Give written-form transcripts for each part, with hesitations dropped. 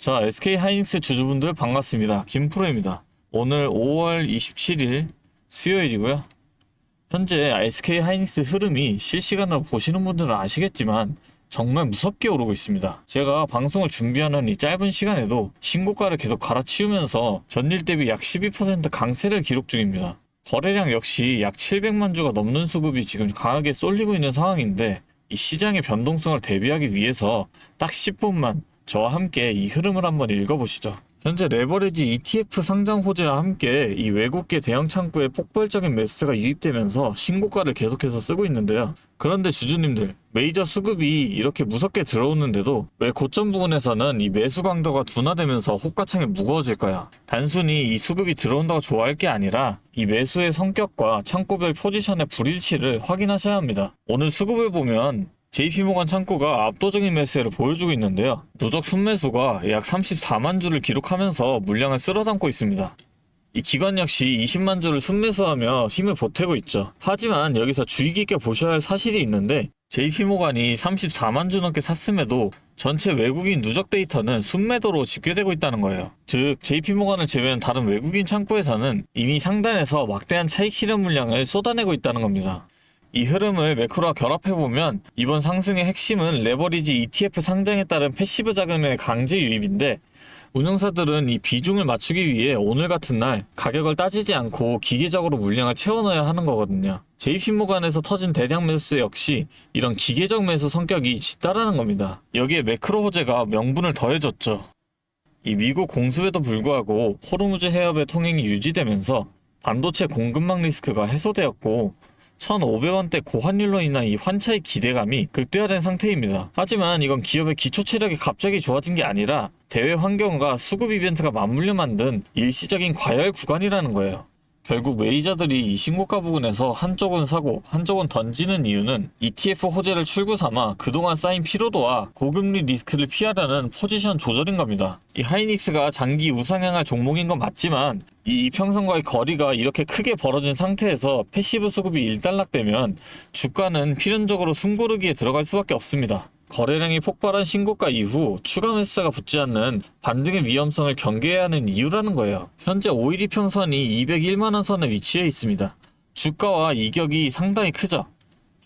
자, SK 하이닉스 주주분들 반갑습니다. 김프로입니다. 오늘 5월 27일 수요일이고요. 현재 SK 하이닉스 흐름이 실시간으로 보시는 분들은 아시겠지만 정말 무섭게 오르고 있습니다. 제가 방송을 준비하는 이 짧은 시간에도 신고가를 계속 갈아치우면서 전일 대비 약 12% 강세를 기록 중입니다. 거래량 역시 약 700만 주가 넘는 수급이 지금 강하게 쏠리고 있는 상황인데, 이 시장의 변동성을 대비하기 위해서 딱 10분만 저와 함께 이 흐름을 한번 읽어보시죠. 현재 레버리지 ETF 상장 호재와 함께 이 외국계 대형 창구에 폭발적인 매수세가 유입되면서 신고가를 계속해서 쓰고 있는데요. 그런데 주주님들, 메이저 수급이 이렇게 무섭게 들어오는데도 왜 고점 부근에서는 이 매수 강도가 둔화되면서 호가창에 무거워질까요? 단순히 이 수급이 들어온다고 좋아할 게 아니라 이 매수의 성격과 창구별 포지션의 불일치를 확인하셔야 합니다. 오늘 수급을 보면 JP모건 창구가 압도적인 매수세를 보여주고 있는데요. 누적 순매수가 약 34만 주를 기록하면서 물량을 쓸어담고 있습니다. 이 기관 역시 20만 주를 순매수하며 힘을 보태고 있죠. 하지만 여기서 주의 깊게 보셔야 할 사실이 있는데, JP모건이 34만 주 넘게 샀음에도 전체 외국인 누적 데이터는 순매도로 집계되고 있다는 거예요. 즉, JP모건을 제외한 다른 외국인 창구에서는 이미 상단에서 막대한 차익 실현 물량을 쏟아내고 있다는 겁니다. 이 흐름을 매크로와 결합해보면 이번 상승의 핵심은 레버리지 ETF 상장에 따른 패시브 자금의 강제 유입인데, 운영사들은 이 비중을 맞추기 위해 오늘 같은 날 가격을 따지지 않고 기계적으로 물량을 채워넣어야 하는 거거든요. JP모건에서 터진 대량 매수 역시 이런 기계적 매수 성격이 짙다라는 겁니다. 여기에 매크로 호재가 명분을 더해줬죠. 이 미국 공습에도 불구하고 호르무즈 해협의 통행이 유지되면서 반도체 공급망 리스크가 해소되었고 1,500원대 고환율로 인한 이 환차의 기대감이 극대화된 상태입니다. 하지만 이건 기업의 기초 체력이 갑자기 좋아진 게 아니라 대외 환경과 수급 이벤트가 맞물려 만든 일시적인 과열 구간이라는 거예요. 결국 메이저들이 이 신고가 부근에서 한쪽은 사고 한쪽은 던지는 이유는 ETF 호재를 출구 삼아 그동안 쌓인 피로도와 고금리 리스크를 피하려는 포지션 조절인 겁니다. 이 하이닉스가 장기 우상향할 종목인 건 맞지만 이 이평선과의 거리가 이렇게 크게 벌어진 상태에서 패시브 수급이 일단락되면 주가는 필연적으로 숨고르기에 들어갈 수밖에 없습니다. 거래량이 폭발한 신고가 이후 추가 매수세가 붙지 않는 반등의 위험성을 경계해야 하는 이유라는 거예요. 현재 5일 이평선이 201만원 선에 위치해 있습니다. 주가와 이격이 상당히 크죠.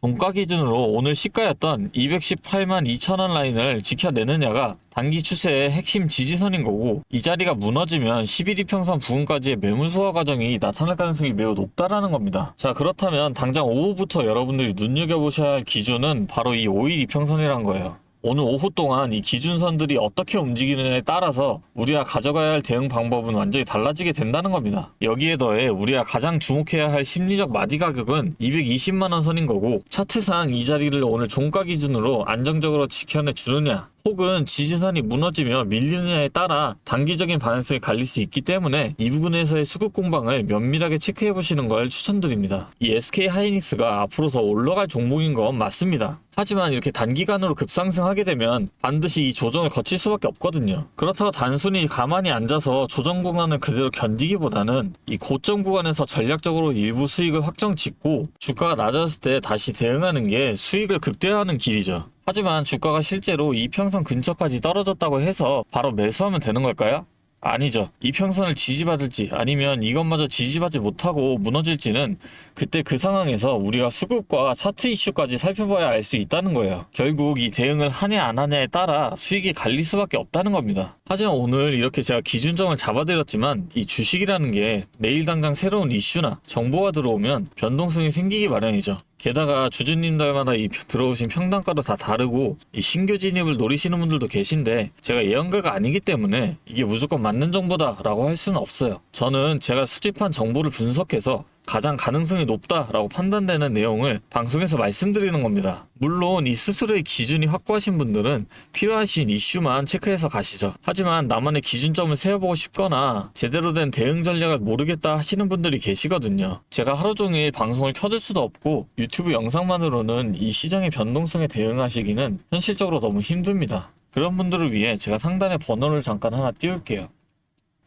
종가 기준으로 오늘 시가였던 218만 2천원 라인을 지켜내느냐가 단기 추세의 핵심 지지선인 거고, 이 자리가 무너지면 11 이평선 부근까지의 매물 소화 과정이 나타날 가능성이 매우 높다라는 겁니다. 자, 그렇다면 당장 오후부터 여러분들이 눈여겨보셔야 할 기준은 바로 이 5일 이평선이란 거예요. 오늘 오후 동안 이 기준선들이 어떻게 움직이느냐에 따라서 우리가 가져가야 할 대응 방법은 완전히 달라지게 된다는 겁니다. 여기에 더해 우리가 가장 주목해야 할 심리적 마디 가격은 220만원 선인 거고, 차트상 이 자리를 오늘 종가 기준으로 안정적으로 지켜내 주느냐 혹은 지지선이 무너지며 밀리느냐에 따라 단기적인 반응성이 갈릴 수 있기 때문에 이 부분에서의 수급 공방을 면밀하게 체크해 보시는 걸 추천드립니다. 이 SK 하이닉스가 앞으로 더 올라갈 종목인 건 맞습니다. 하지만 이렇게 단기간으로 급상승하게 되면 반드시 이 조정을 거칠 수밖에 없거든요. 그렇다고 단순히 가만히 앉아서 조정 구간을 그대로 견디기보다는 이 고점 구간에서 전략적으로 일부 수익을 확정 짓고 주가가 낮아졌을 때 다시 대응하는 게 수익을 극대화하는 길이죠. 하지만 주가가 실제로 이평선 근처까지 떨어졌다고 해서 바로 매수하면 되는 걸까요? 아니죠. 이평선을 지지받을지 아니면 이것마저 지지받지 못하고 무너질지는 그때 그 상황에서 우리가 수급과 차트 이슈까지 살펴봐야 알 수 있다는 거예요. 결국 이 대응을 하냐 안 하냐에 따라 수익이 갈릴 수밖에 없다는 겁니다. 하지만 오늘 이렇게 제가 기준점을 잡아드렸지만 이 주식이라는 게 내일 당장 새로운 이슈나 정보가 들어오면 변동성이 생기기 마련이죠. 게다가 주주님들마다 이 들어오신 평단가도 다 다르고 이 신규 진입을 노리시는 분들도 계신데, 제가 예언가가 아니기 때문에 이게 무조건 맞는 정보다 라고 할 수는 없어요. 저는 제가 수집한 정보를 분석해서 가장 가능성이 높다라고 판단되는 내용을 방송에서 말씀드리는 겁니다. 물론 이 스스로의 기준이 확고하신 분들은 필요하신 이슈만 체크해서 가시죠. 하지만 나만의 기준점을 세워보고 싶거나 제대로 된 대응 전략을 모르겠다 하시는 분들이 계시거든요. 제가 하루 종일 방송을 켜둘 수도 없고 유튜브 영상만으로는 이 시장의 변동성에 대응하시기는 현실적으로 너무 힘듭니다. 그런 분들을 위해 제가 상단에 번호를 잠깐 하나 띄울게요.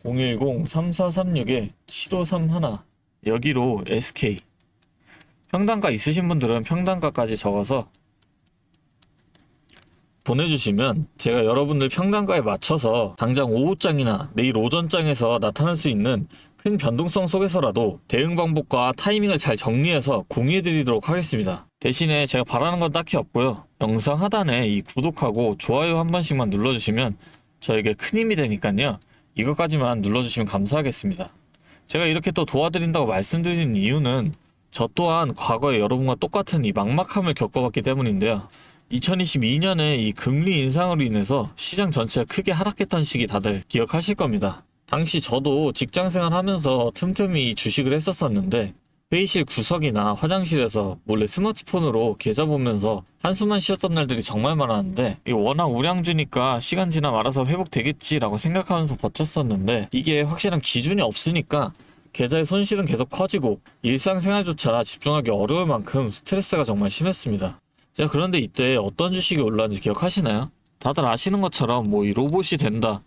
010-3436-7531 여기로 SK, 평단가 있으신 분들은 평단가까지 적어서 보내주시면 제가 여러분들 평단가에 맞춰서 당장 오후장이나 내일 오전장에서 나타날 수 있는 큰 변동성 속에서라도 대응 방법과 타이밍을 잘 정리해서 공유해드리도록 하겠습니다. 대신에 제가 바라는 건 딱히 없고요. 영상 하단에 이 구독하고 좋아요 한 번씩만 눌러주시면 저에게 큰 힘이 되니까요. 이것까지만 눌러주시면 감사하겠습니다. 제가 이렇게 또 도와드린다고 말씀드리는 이유는 저 또한 과거에 여러분과 똑같은 이 막막함을 겪어봤기 때문인데요. 2022년에 이 금리 인상으로 인해서 시장 전체가 크게 하락했던 시기 다들 기억하실 겁니다. 당시 저도 직장생활 하면서 틈틈이 주식을 했었었는데 회의실 구석이나 화장실에서 몰래 스마트폰으로 계좌 보면서 한숨만 쉬었던 날들이 정말 많았는데 워낙 우량주니까 시간 지나면 알아서 회복되겠지라고 생각하면서 버텼었는데 이게 확실한 기준이 없으니까 계좌의 손실은 계속 커지고 일상생활조차 집중하기 어려울 만큼 스트레스가 정말 심했습니다. 제가 그런데 이때 어떤 주식이 올랐는지 기억하시나요? 다들 아시는 것처럼 이 로봇이 된다,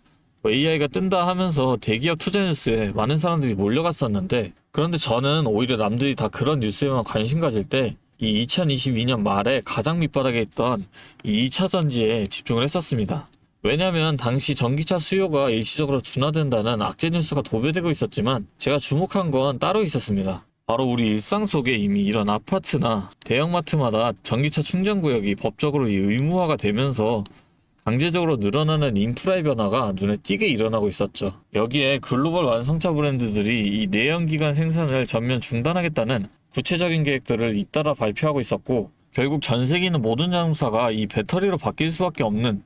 AI가 뜬다 하면서 대기업 투자 뉴스에 많은 사람들이 몰려갔었는데 그런데 저는 오히려 남들이 다 그런 뉴스에만 관심 가질 때 이 2022년 말에 가장 밑바닥에 있던 이 2차전지에 집중을 했었습니다. 왜냐면 당시 전기차 수요가 일시적으로 둔화된다는 악재 뉴스가 도배되고 있었지만 제가 주목한 건 따로 있었습니다. 바로 우리 일상 속에 이미 이런 아파트나 대형마트마다 전기차 충전구역이 법적으로 의무화가 되면서 강제적으로 늘어나는 인프라의 변화가 눈에 띄게 일어나고 있었죠. 여기에 글로벌 완성차 브랜드들이 이 내연기관 생산을 전면 중단하겠다는 구체적인 계획들을 잇따라 발표하고 있었고 결국 전 세계 있는 모든 자동차가 이 배터리로 바뀔 수밖에 없는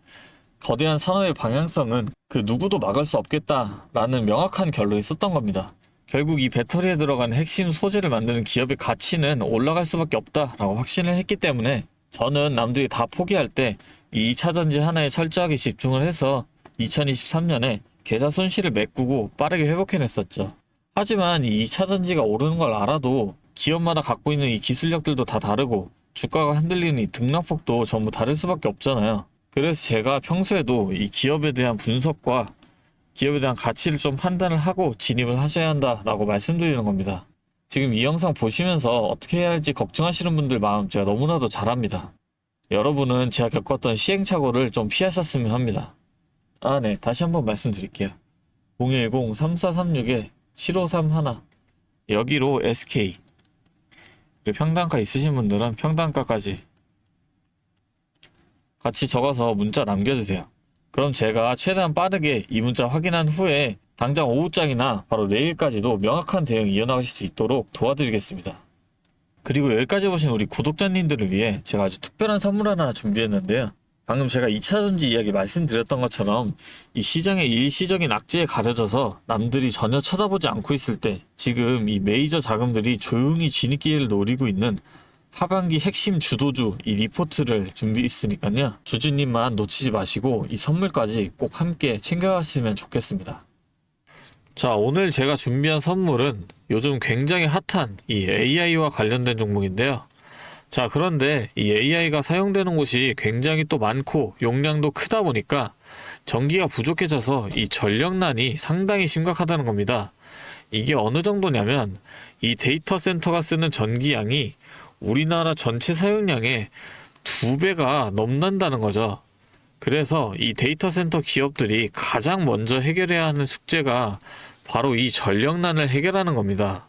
거대한 산업의 방향성은 그 누구도 막을 수 없겠다라는 명확한 결론이 있었던 겁니다. 결국 이 배터리에 들어간 핵심 소재를 만드는 기업의 가치는 올라갈 수밖에 없다라고 확신을 했기 때문에 저는 남들이 다 포기할 때 이 2차전지 하나에 철저하게 집중을 해서 2023년에 계좌 손실을 메꾸고 빠르게 회복해냈었죠. 하지만 이 2차전지가 오르는 걸 알아도 기업마다 갖고 있는 이 기술력들도 다 다르고 주가가 흔들리는 이 등락폭도 전부 다를 수밖에 없잖아요. 그래서 제가 평소에도 이 기업에 대한 분석과 기업에 대한 가치를 좀 판단을 하고 진입을 하셔야 한다라고 말씀드리는 겁니다. 지금 이 영상 보시면서 어떻게 해야 할지 걱정하시는 분들 마음 제가 너무나도 잘 압니다. 여러분은 제가 겪었던 시행착오를 좀 피하셨으면 합니다. 네. 다시 한번 말씀드릴게요. 010-3436-7531 여기로 SK 평단가 있으신 분들은 평단가까지 같이 적어서 문자 남겨주세요. 그럼 제가 최대한 빠르게 이 문자 확인한 후에 당장 오후장이나 바로 내일까지도 명확한 대응 이어나가실 수 있도록 도와드리겠습니다. 그리고 여기까지 보신 우리 구독자님들을 위해 제가 아주 특별한 선물 하나 준비했는데요. 방금 제가 2차전지 이야기 말씀드렸던 것처럼 이 시장의 일시적인 악재에 가려져서 남들이 전혀 쳐다보지 않고 있을 때 지금 이 메이저 자금들이 조용히 진입기회를 노리고 있는 하반기 핵심 주도주 이 리포트를 준비했으니까요. 주주님만 놓치지 마시고 이 선물까지 꼭 함께 챙겨가시면 좋겠습니다. 자, 오늘 제가 준비한 선물은 요즘 굉장히 핫한 이 AI와 관련된 종목인데요. 자, 그런데 이 AI가 사용되는 곳이 굉장히 또 많고 용량도 크다 보니까 전기가 부족해져서 이 전력난이 상당히 심각하다는 겁니다. 이게 어느 정도냐면 이 데이터 센터가 쓰는 전기량이 우리나라 전체 사용량의 2배가 넘는다는 거죠. 그래서 이 데이터 센터 기업들이 가장 먼저 해결해야 하는 숙제가 바로 이 전력난을 해결하는 겁니다.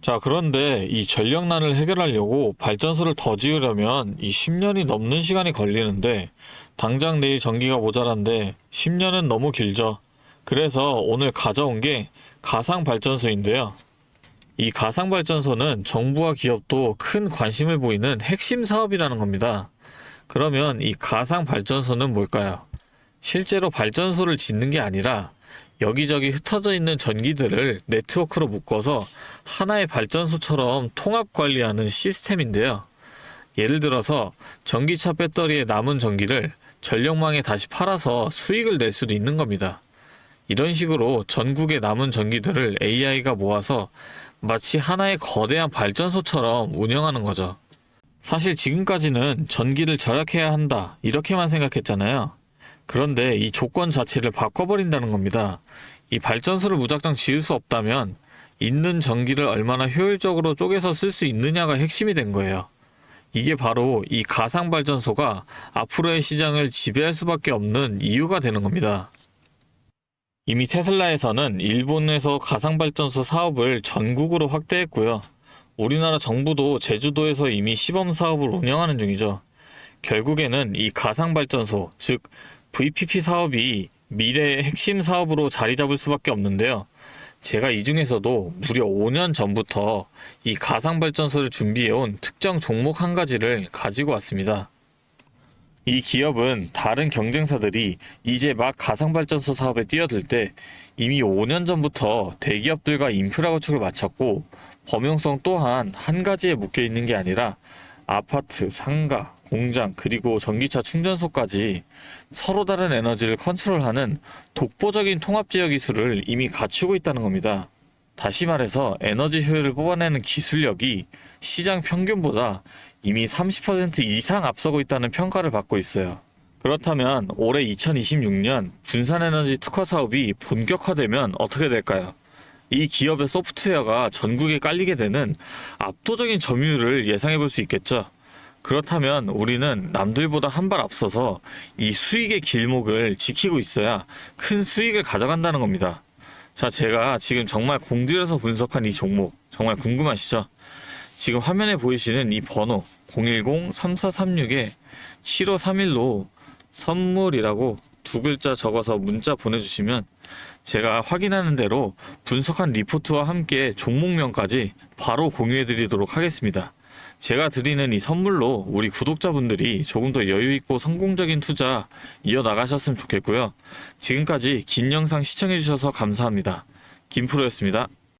자, 그런데 이 전력난을 해결하려고 발전소를 더 지으려면 이 10년이 넘는 시간이 걸리는데 당장 내일 전기가 모자란데 10년은 너무 길죠. 그래서 오늘 가져온 게 가상발전소인데요. 이 가상발전소는 정부와 기업도 큰 관심을 보이는 핵심 사업이라는 겁니다. 그러면 이 가상발전소는 뭘까요? 실제로 발전소를 짓는 게 아니라 여기저기 흩어져 있는 전기들을 네트워크로 묶어서 하나의 발전소처럼 통합 관리하는 시스템인데요. 예를 들어서 전기차 배터리에 남은 전기를 전력망에 다시 팔아서 수익을 낼 수도 있는 겁니다. 이런 식으로 전국의 남은 전기들을 AI가 모아서 마치 하나의 거대한 발전소처럼 운영하는 거죠. 사실 지금까지는 전기를 절약해야 한다 이렇게만 생각했잖아요. 그런데 이 조건 자체를 바꿔버린다는 겁니다. 이 발전소를 무작정 지을 수 없다면 있는 전기를 얼마나 효율적으로 쪼개서 쓸 수 있느냐가 핵심이 된 거예요. 이게 바로 이 가상발전소가 앞으로의 시장을 지배할 수밖에 없는 이유가 되는 겁니다. 이미 테슬라에서는 일본에서 가상발전소 사업을 전국으로 확대했고요. 우리나라 정부도 제주도에서 이미 시범 사업을 운영하는 중이죠. 결국에는 이 가상발전소, 즉 VPP 사업이 미래의 핵심 사업으로 자리 잡을 수밖에 없는데요. 제가 이 중에서도 무려 5년 전부터 이 가상발전소를 준비해온 특정 종목 한 가지를 가지고 왔습니다. 이 기업은 다른 경쟁사들이 이제 막 가상발전소 사업에 뛰어들 때 이미 5년 전부터 대기업들과 인프라 구축을 마쳤고, 범용성 또한 한 가지에 묶여 있는 게 아니라 아파트, 상가, 공장, 그리고 전기차 충전소까지 서로 다른 에너지를 컨트롤하는 독보적인 통합제어 기술을 이미 갖추고 있다는 겁니다. 다시 말해서 에너지 효율을 뽑아내는 기술력이 시장 평균보다 이미 30% 이상 앞서고 있다는 평가를 받고 있어요. 그렇다면 올해 2026년 분산에너지 특화 사업이 본격화되면 어떻게 될까요? 이 기업의 소프트웨어가 전국에 깔리게 되는 압도적인 점유율을 예상해 볼 수 있겠죠. 그렇다면 우리는 남들보다 한 발 앞서서 이 수익의 길목을 지키고 있어야 큰 수익을 가져간다는 겁니다. 자, 제가 지금 정말 공들여서 분석한 이 종목 정말 궁금하시죠? 지금 화면에 보이시는 이 번호 010-3436-7531로 선물이라고 두 글자 적어서 문자 보내주시면 제가 확인하는 대로 분석한 리포트와 함께 종목명까지 바로 공유해드리도록 하겠습니다. 제가 드리는 이 선물로 우리 구독자분들이 조금 더 여유있고 성공적인 투자 이어나가셨으면 좋겠고요. 지금까지 긴 영상 시청해주셔서 감사합니다. 김프로였습니다.